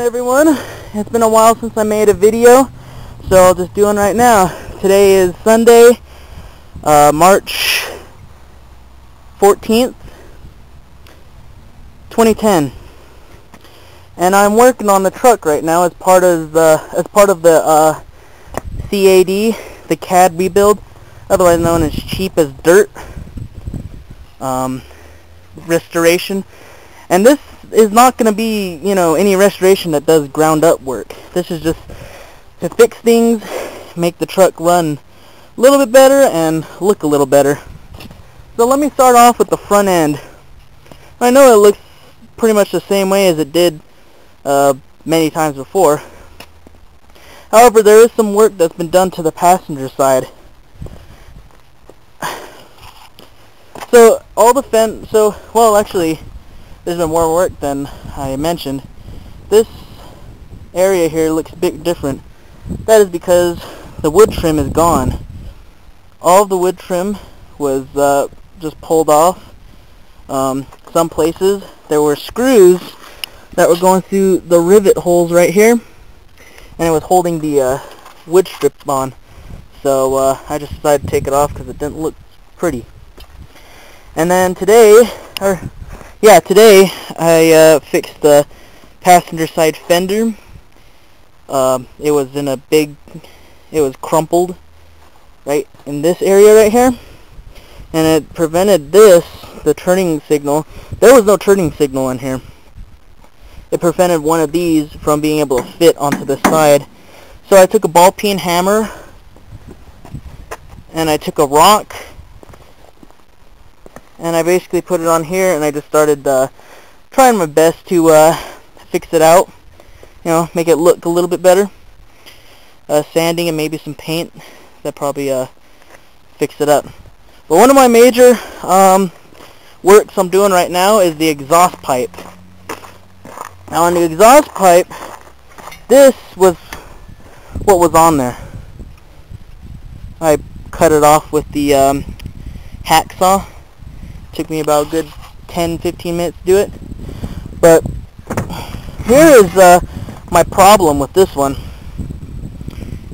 everyone. It's been a while since I made a video, so I'll just do one right now. Today is Sunday, March 14th, 2010, and I'm working on the truck right now as part of the CAD, the CAD rebuild, otherwise known as cheap as dirt, restoration. And this is not going to be, any restoration that does ground up work. This is just to fix things, make the truck run a little bit better and look a little better. So let me start off with the front end. I know it looks pretty much the same way as it did many times before. However, there is some work that's been done to the passenger side. So all the actually, there's been more work than I mentioned. This area here looks a bit different. That is because the wood trim is gone. All of the wood trim was just pulled off. Some places there were screws that were going through the rivet holes right here, and it was holding the wood strip on. So I just decided to take it off because it didn't look pretty. And then today I fixed the passenger side fender. It was crumpled right in this area right here, and it prevented the turning signal. There was no turning signal in here. It prevented one of these from being able to fit onto the side. So I took a ball peen hammer and I took a rock, and I basically put it on here, and I just started trying my best to fix it out, make it look a little bit better. Sanding and maybe some paint, that probably fix it up. But one of my major works I'm doing right now is the exhaust pipe. Now on the exhaust pipe, this was what was on there. I cut it off with the hacksaw. Took me about a good 10-15 minutes to do it. But here is my problem with this one.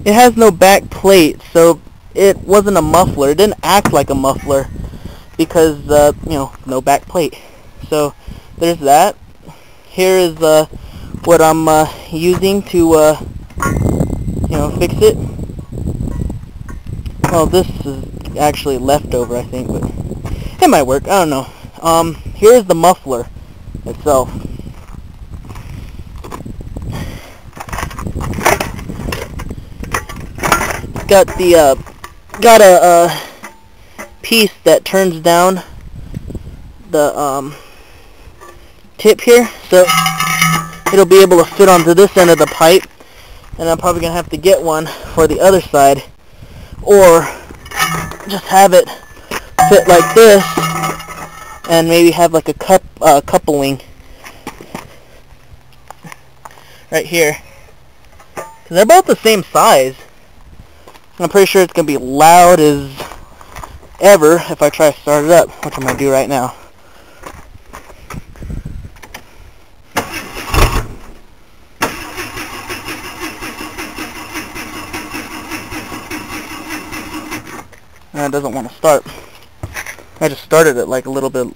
It has no back plate, so it wasn't a muffler. It didn't act like a muffler because no back plate. So there's that. Here is what I'm using to fix it. Well, this is actually leftover, I think, but it might work. I don't know. Here's the muffler itself. Got a piece that turns down the tip here, so it'll be able to fit onto this end of the pipe. And I'm probably gonna have to get one for the other side, or just have it fit like this and maybe have like a coupling right here, because they're both the same size. I'm pretty sure it's gonna be loud as ever if I try to start it up, which I'm gonna do right now. And it doesn't want to start. I just started it like a little bit.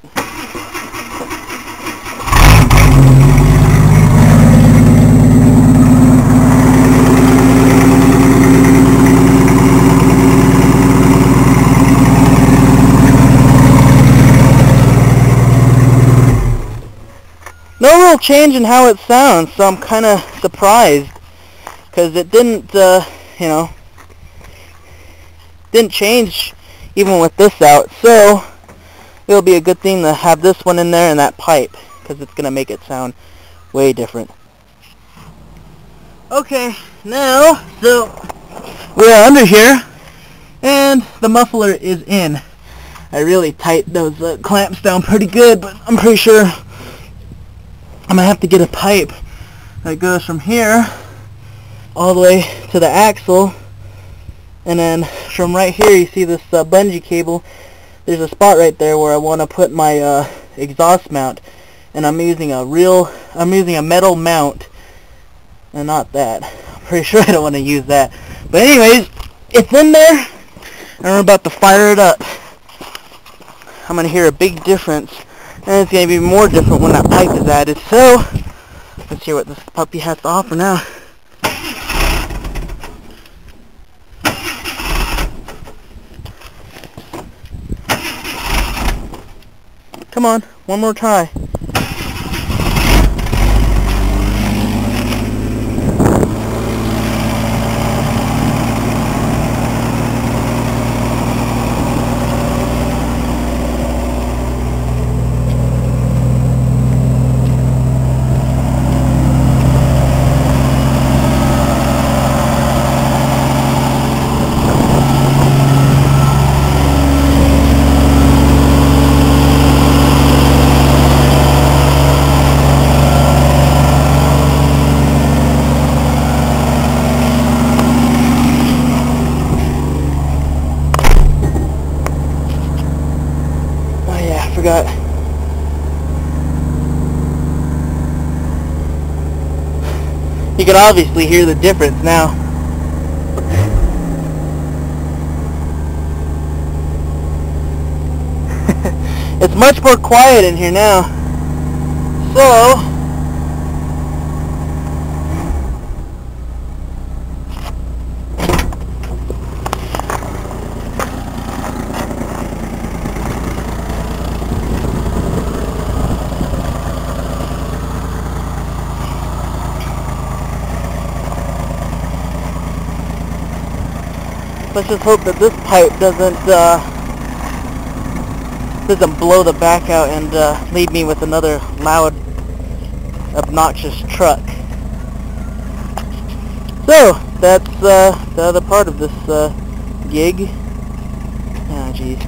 No real change in how it sounds, so I'm kind of surprised, because it didn't change even with this out. So it'll be a good thing to have this one in there and that pipe, because it's going to make it sound way different. Okay, now, so we're under here, and the muffler is in. I really tightened those clamps down pretty good, but I'm pretty sure I'm going to have to get a pipe that goes from here all the way to the axle, and then from right here you see this bungee cable. There's a spot right there where I want to put my exhaust mount, and I'm using a metal mount and not that. I'm pretty sure I don't want to use that. But anyways, it's in there, and we're about to fire it up. I'm going to hear a big difference, and it's going to be more different when that pipe is added. So, let's hear what this puppy has to offer now. Come on, one more try. Forgot. You can obviously hear the difference now. It's much more quiet in here now. So, let's just hope that this pipe doesn't blow the back out and leave me with another loud, obnoxious truck. So that's the other part of this gig. Oh jeez.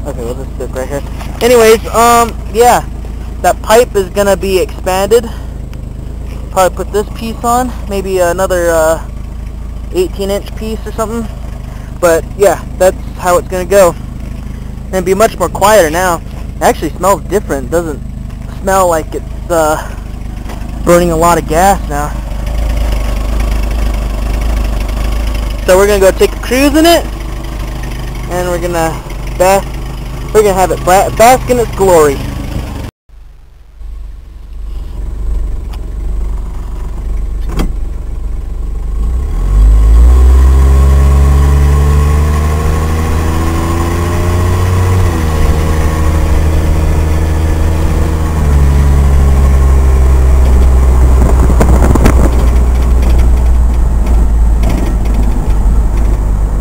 Okay, we'll just sit right here. Anyways, yeah, that pipe is gonna be expanded. Probably put this piece on, maybe another 18-inch piece or something. But yeah, that's how it's gonna go. And it'll be much more quieter now. It actually smells different. It doesn't smell like it's burning a lot of gas now. So we're gonna go take a cruise in it, and we're gonna have it bask in its glory.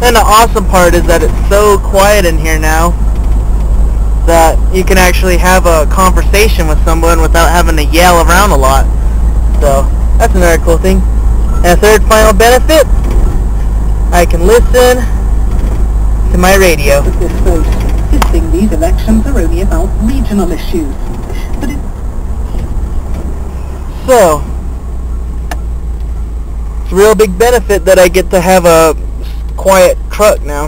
And the awesome part is that it's so quiet in here now that you can actually have a conversation with someone without having to yell around a lot. So that's another cool thing. And a third final benefit, I can listen to my radio. This vote insisting these elections are only about regional issues. But so it's a real big benefit that I get to have a quiet truck now.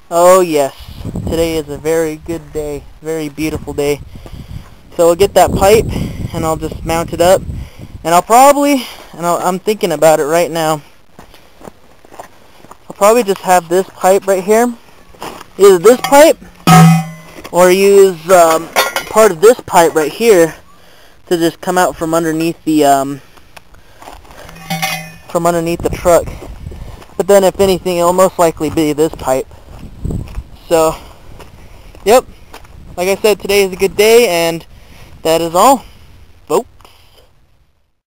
Oh yes, today is a very good day, very beautiful day. So we'll get that pipe and I'll just mount it up, and I'm thinking about it right now. I'll probably just have this pipe right here, either this pipe or use part of this pipe right here to just come out from underneath the truck. But then if anything, it'll most likely be this pipe. So, yep, like I said, today is a good day, and that is all.